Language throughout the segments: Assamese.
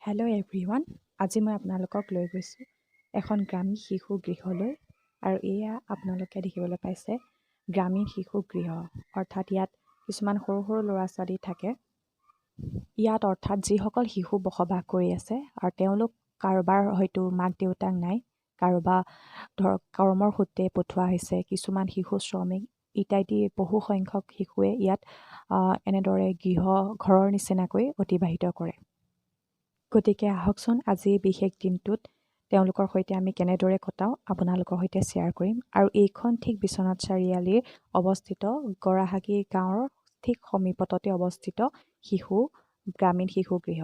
হেল্ল' এভৰিৱান, আজি মই আপোনালোকক লৈ গৈছোঁ এখন গ্ৰামীণ শিশু গৃহলৈ। আৰু এয়া আপোনালোকে দেখিবলৈ পাইছে গ্ৰামীণ শিশু গৃহ, অৰ্থাৎ ইয়াত কিছুমান সৰু সৰু ল'ৰা ছোৱালী থাকে। ইয়াত অৰ্থাৎ যিসকল শিশু বসবাস কৰি আছে আৰু তেওঁলোক কাৰোবাৰ হয়তো মাক দেউতাক নাই, কাৰোবাৰ ধৰক কৰ্মৰ সূত্ৰে পঠোৱা হৈছে, কিছুমান শিশু শ্ৰমিক ইত্যাদি বহু সংখ্যক শিশুৱে ইয়াত এনেদৰে ঘৰৰ নিচিনাকৈ অতিবাহিত কৰে। গতিকে আহকচোন আজি বিশেষ দিনটোত তেওঁলোকৰ সৈতে আমি কেনেদৰে কটাওঁ আপোনালোকৰ সৈতে শ্বেয়াৰ কৰিম। আৰু এইখন ঠিক বিশ্বনাথ চাৰিআলিৰ অৱস্থিত গৰাহাগী গাঁৱৰ ঠিক সমীপতে অৱস্থিত গ্ৰামীণ শিশু গৃহ।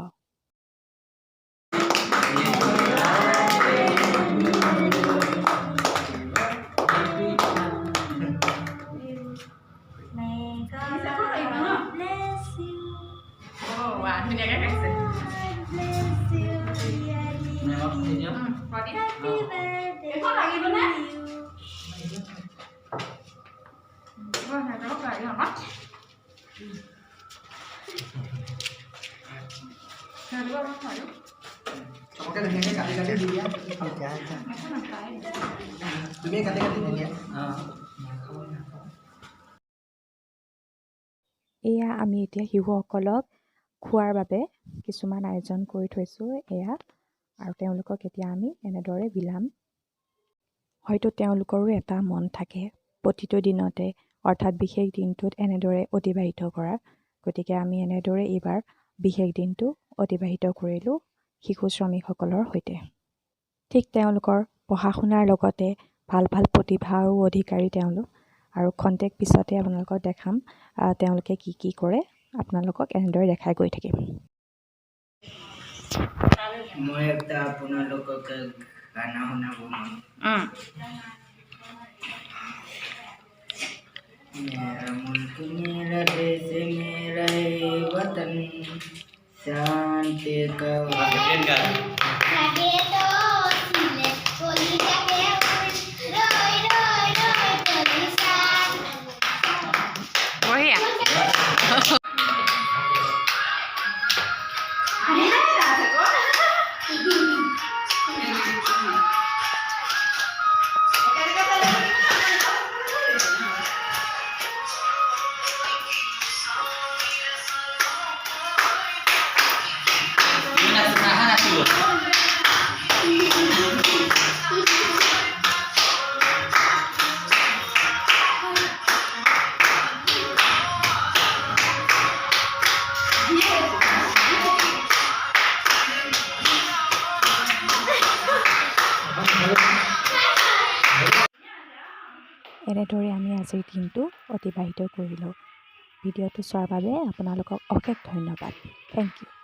এয়া আমি এতিয়া শিশুসকলক খোৱাৰ বাবে কিছুমান আয়োজন কৰি থৈছোঁ এয়া, আৰু তেওঁলোকক এতিয়া আমি এনেদৰে বিলাম। হয়তো তেওঁলোকৰো এটা মন থাকে প্ৰতিটো দিনতে অৰ্থাৎ বিশেষ দিনটোত এনেদৰে অতিবাহিত কৰাৰ। গতিকে আমি এনেদৰে এইবাৰ বিশেষ দিনটো অতিবাহিত কৰিলোঁ শিশু শ্ৰমিকসকলৰ সৈতে। ঠিক তেওঁলোকৰ পঢ়া শুনাৰ লগতে ভাল ভাল প্ৰতিভাৰো অধিকাৰী তেওঁলোক, আৰু খন্তেক পিছতে আপোনালোকক দেখাম তেওঁলোকে কি কি কৰে। আপোনালোকক এনেদৰে দেখাই গৈ থাকিম। মই এটা আপোনালোকক গানা শুনাব মন। मेरा मुल्क मेरा देश मेरा ये वतन शांति का এনেদৰে আমি আজিৰ দিনটো অতিবাহিত কৰিলোঁ। ভিডিঅ'টো চোৱাৰ বাবে আপোনালোকক অশেষ ধন্যবাদ। Thank U.